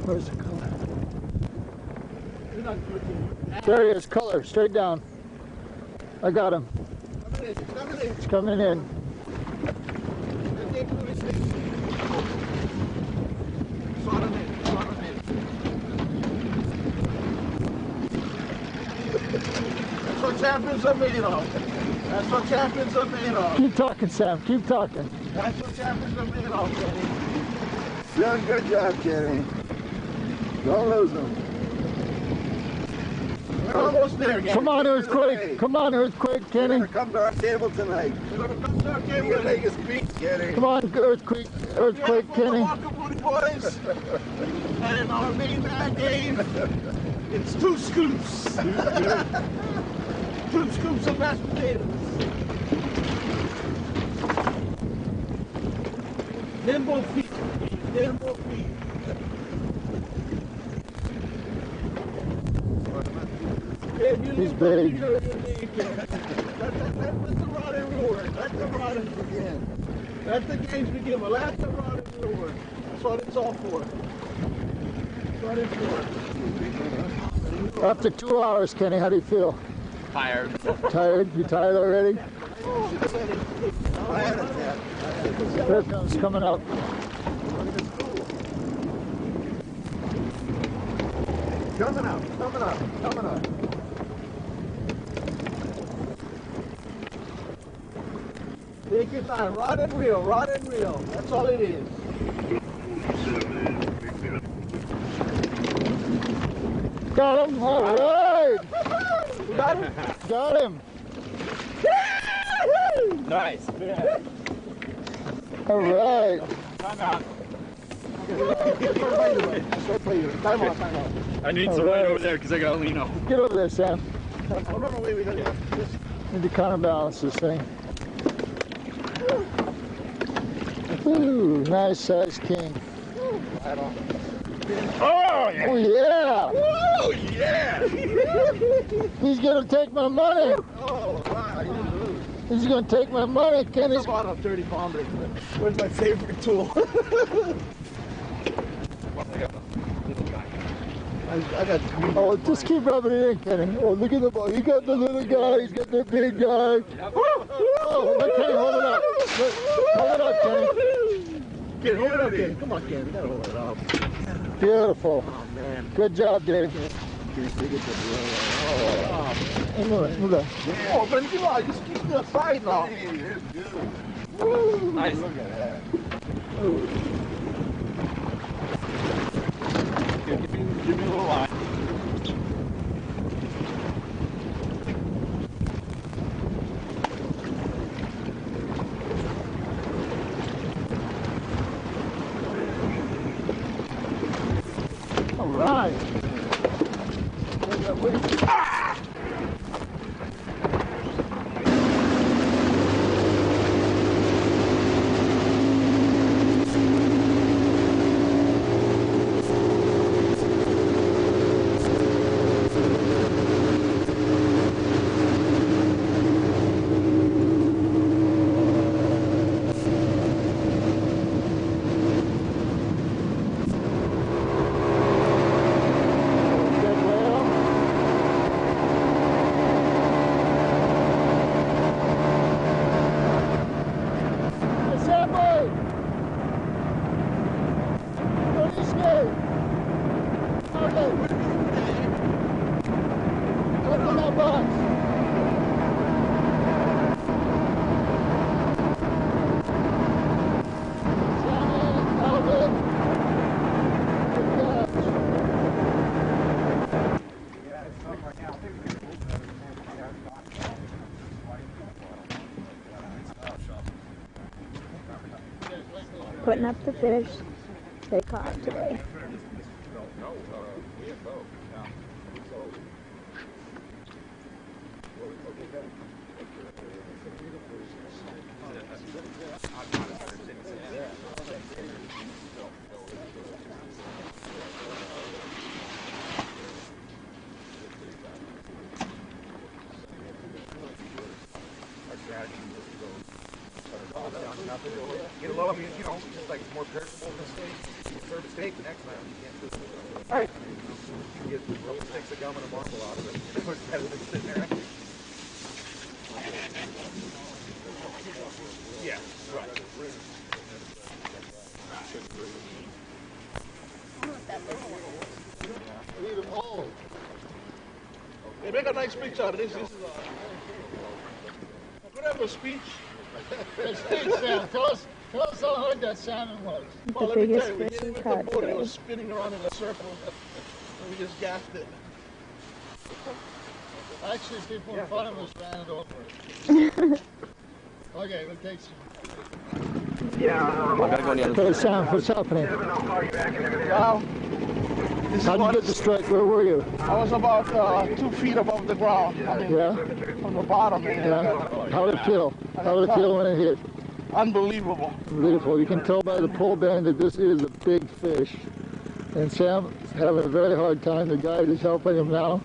Where's the color? There he is, color, straight down. I got him. It's coming in. That's what champions are made of. That's what champions are made of. Keep talking, Sam, keep talking. That's what champions are made of, Kenny. Doing good job, Kenny. Don't lose them. We're almost there, Kenny. Come on, earthquake. Come on, earthquake, Kenny. You're gonna come to our table tonight. We're gonna come to our table. You're gonna make us beat, Kenny. Come on, earthquake, earthquake, Kenny. Welcome, boys. And in our main man game, it's 2 scoops. 2 scoops of mashed potatoes. Nimble feet. Nimble feet. He's big. Let the rod and lure. Let the rod and begin. Let the games begin. Well, let the rod and lure. That's what it's all for. That's what it's for. After 2 hours, Kenny, how do you feel? Tired. Tired? You tired already? I had a tap. Here it comes, coming up. Coming up, coming up, coming up. Take your time. Rod and reel. Rod and reel. That's all it is. Got him! All right! Got him? Got him! Nice. All right! Time out. Time out, time out. I need All some right. right over there because I got to lean over. Get over there, Sam. Oh, no, wait, we got this. Need to counterbalance this thing. Ooh, nice size king. Oh, yeah. Oh yeah! Oh, yeah. He's gonna take my money! Oh, wow. He's gonna take my money, Kenny's. It's about a 30-pounder. Where's my favorite tool? I got. Oh, just keep rubbing it in, Kenny. Oh, look at the ball. He got the little guy. He's got the big guy. Oh, let Kenny hold it up. Hold it up, Kenny. Kenny, hold it up, Kenny. Come on, Kenny. You gotta hold it up. Beautiful. Oh, man. Good job, Dave. Move, move that. Oh, but you know, just keep to the side now. Nice. Look at that. Give me a little line. All right. Putting up the fish they caught today. Get a little, you know, just like more perishable than steak. You serve a steak the next time, you can't do it. Right. You can get a couple sticks of gum and a marble out of it. It's better than sitting there. Yeah, right. Eat them all. Hey, make a nice speech out of this. This is could I have a speech? Hey, Sam, tell us how hard that salmon was. Well, let me biggest tell you, we fish hit we it with caught the board. It today. was spinning around in a circle, and we just gasped it. Actually, people in front of us ran it over. Okay, we'll take some. Hey, Sam, what's happening? Wow. How did you get the strike? Where were you? I was about 2 feet above the ground. I mean, Yeah? from the bottom. Yeah? How did it feel? How did it feel when it hit? Unbelievable. Beautiful. You can tell by the pole bend that this is a big fish. And Sam's having a very hard time. The guy is helping him now.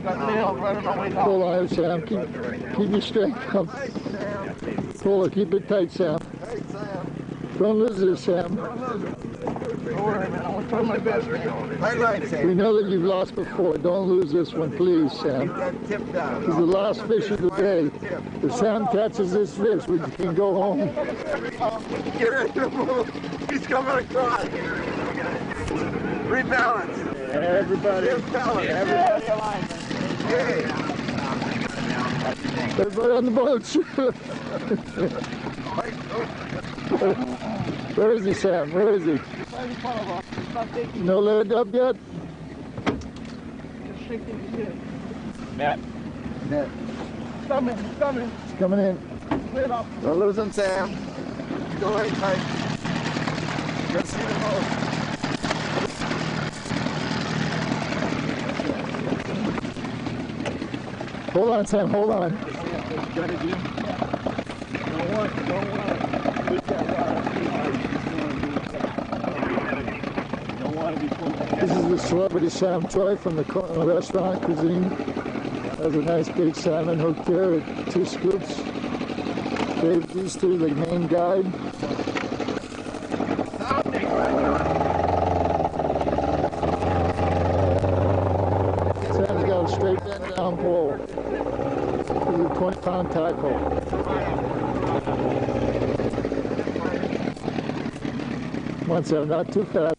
Got nailed right on the way down. Hold on, Sam. Keep your strength up. Pull it. Keep it tight, Sam. Don't lose it, Sam. Don't worry, man. I'm going to try my best, man. We know that you've lost before. Don't lose this one, please, Sam. This is the last fish of the day. If Sam catches this fish, we can go home. Get ready to move. He's coming across. Rebalance. Everybody. Rebalance. Everybody aligned. Hey. Everybody on the boats. Where is he, Sam? Where is he? Right in front of us. It's not taking. No leg up yet? Just shaking his head. Matt. Net. It's coming. It's coming. It's coming in. Clear it up. Don't lose him, Sam. Go right tight. Let's see the most. Hold on, Sam. Hold on. This is the celebrity Sam Choy from the restaurant cuisine. Has a nice big salmon hooked here at 2 scoops. These two are the main guide. Sam's got a straight bend down pole. This is a 20-pound tide pole. Come on, Sam, not too fast.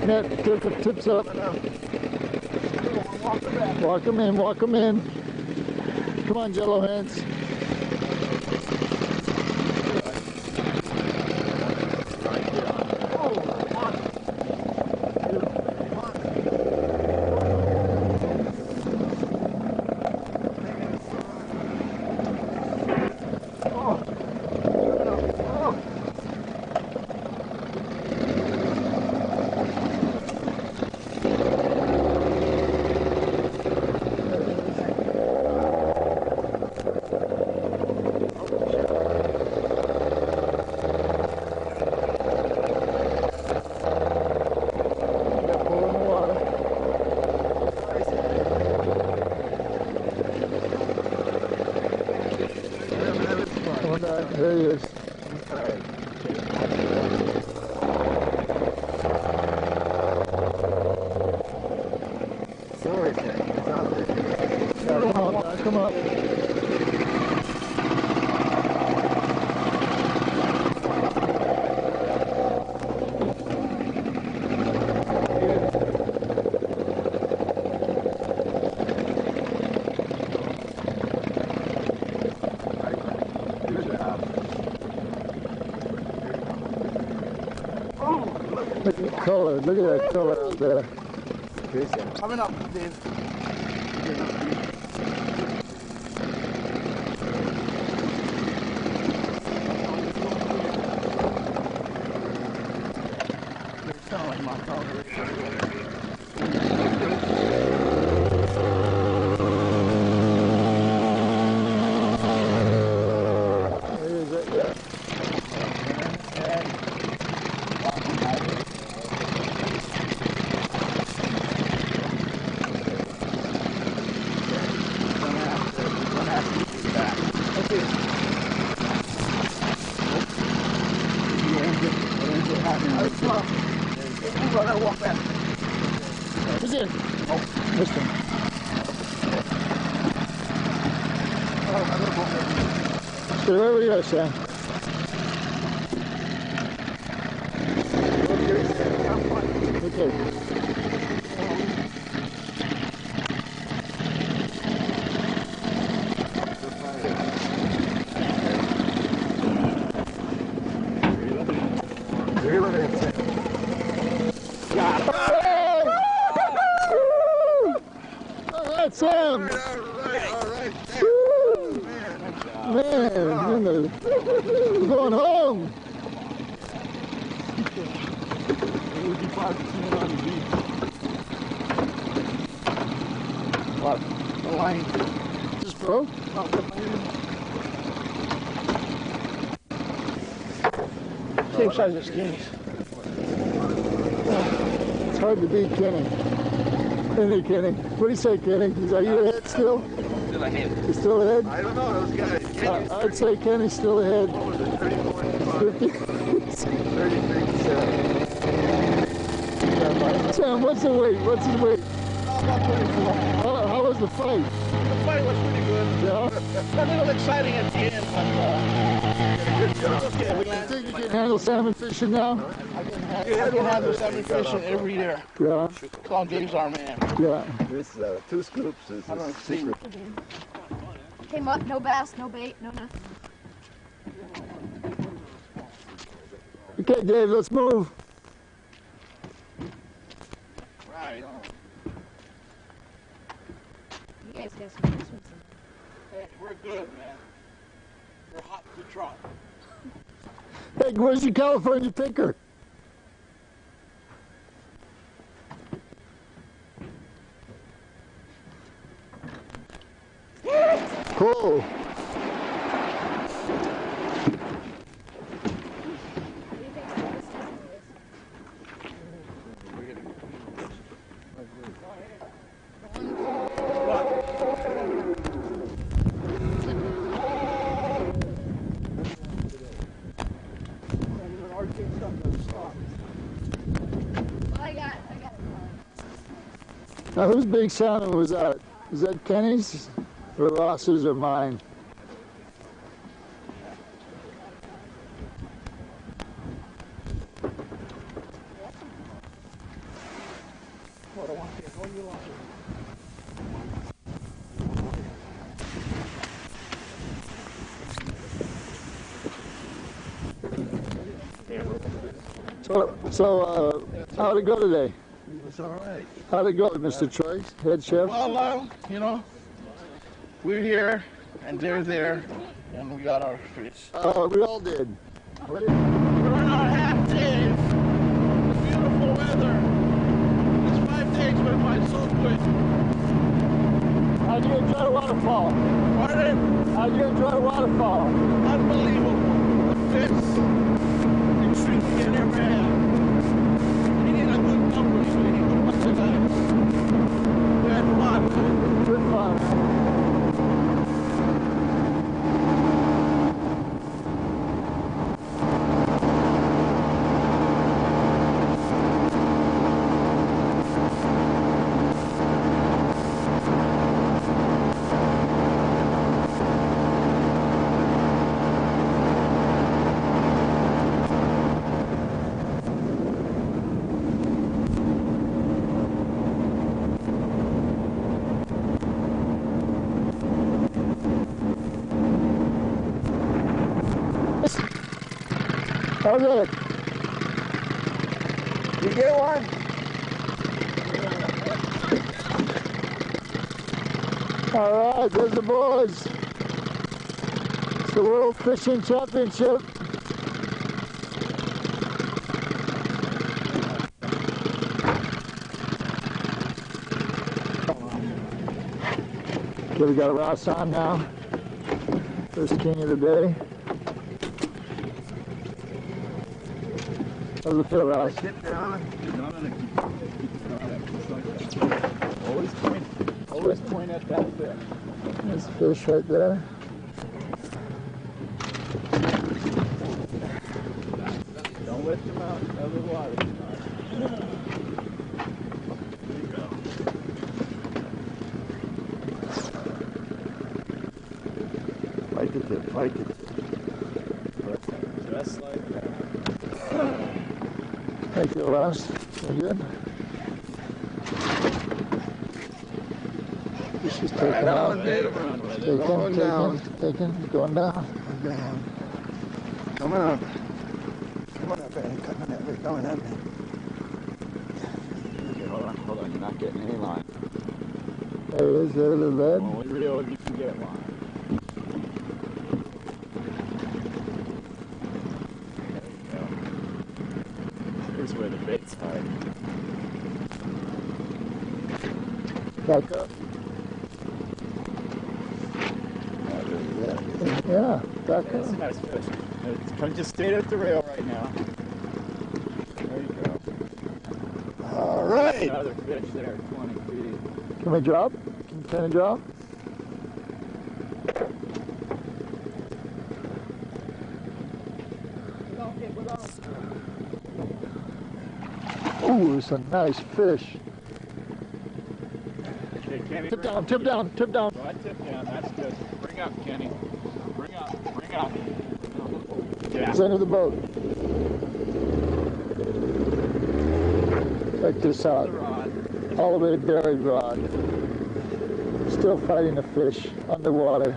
Net, tips up. Walk him in, walk him in. Come on, Jello hands. There he is. Sorry, Sam. It's out there. Come on, come on. Look at the color. Look at that color out there. Coming up, Dave. Sound like my color. There is it. Yeah. Easy. Oh, missed him. Stay right where you are, Sam. Okay. All right, Sam. All right. Woo! Man, we're going home. It would be fun to see it on the beach. What? The line. Just broke? Same size as skinnies. It's hard to beat Kenny. Kenny. What do you say, Kenny? Are you ahead still? Still ahead. You still ahead? I don't know, those guys. I'd say Kenny's still ahead. What was it, 30.5? 30, Sam, what's the weight? What's his weight? About 24. How was the fight? The fight was pretty good. Yeah? A little exciting at the end, but okay, we You landed. think you can handle salmon fishing now? I can handle salmon fishing every year. Yeah, Call James our man. yeah. This 2 scoops is I don't a see. secret. Came up, no bass, no bait, no nothing. Okay, Dave, let's move. Right. You guys got some nice ones. Hey, we're good, man. We're hot to trot. Hey, where's your California picker? Cool. I got it. Now, whose big salmon was that? Was that Kenny's or Ross's or mine? So, how'd it go today? It's all right. How'd it go, Mr. Choy, head chef? Well, Lyle, you know, we're here and they're there, and we got our fish. We all did. We're on our half day. It's beautiful weather. These 5 days went by so quick. How'd you enjoy the waterfall? Pardon? How'd you enjoy the waterfall? Unbelievable. The fish, extremely in their man. We need a good number, so we need to watch it out. We had fun. Good fun. How's it? You get one? All right, there's the boys. It's the World Fishing Championship. Okay, we got Ross on now. First king of the day. How's it feel, Ross? Sit down. Always point at that fish. There's the fish right there. Don't let them out of the water. it, like it. Just like that. Thank you, Ross. Very good. This is taking off. Going down. Taking, going down. Down. Coming up. Come on up, Eddie. Coming at me. Okay, hold on, you're not getting any line. There it is, there, the red. Only reel if you can get line. There you go. Here's where the bait's fighting. Back up. Yeah, back That's a up. nice fish. Just stay at the rail right now. There you go. All right. Another fish there, 20 feet. Can we drop? Can I drop? Ooh, it's a nice fish. Okay, Kenny, Tip down, tip down, tip down. Go ahead, tip down. That's good. Bring up, Kenny. Bring up, bring up. Yeah. Center of the boat. Check this out. The rod. All the way buried rod. Still fighting the fish underwater.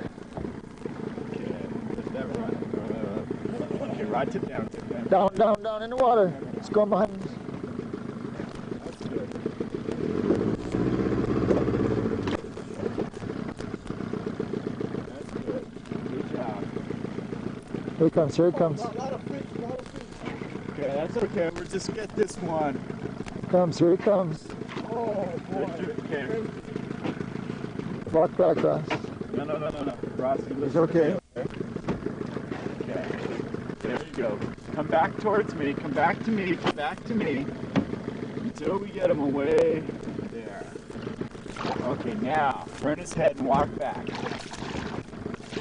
Okay, lift that rod. Okay, rod tip down, tip down. Down, down, down in the water. It's going behind us. That's good. That's good. Good job. Here it comes, here it comes. Okay, that's okay. We'll just get this one. Here it comes. Okay. Walk back, Ross. No. Ross, you It's listen. okay. Okay. There you go. Come back towards me. Come back to me. Come back to me. Until we get him away there. Okay, now turn his head and walk back.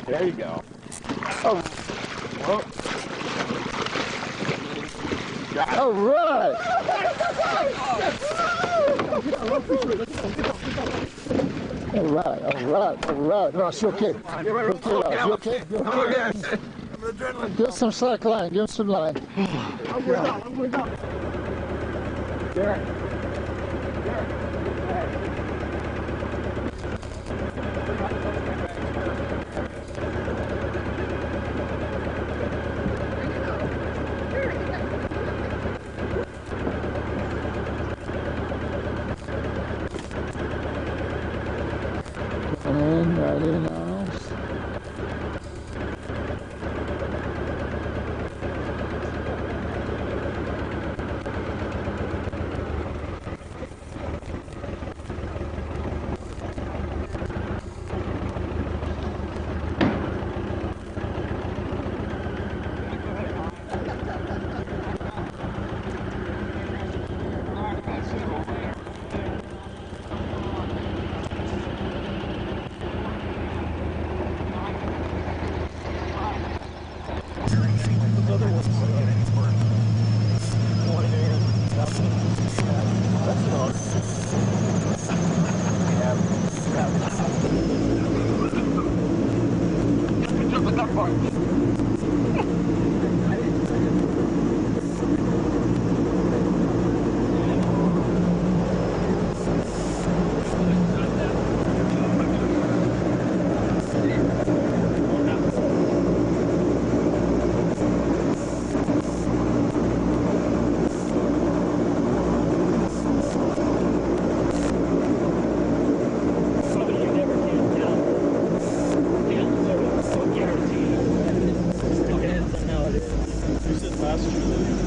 There you go. Oh, Oh. Got it. all right. All right. Ross, you okay? You okay, Ross? You okay? You okay? Give us some slack line. Give us some line. Derek. And right in on us. Last year.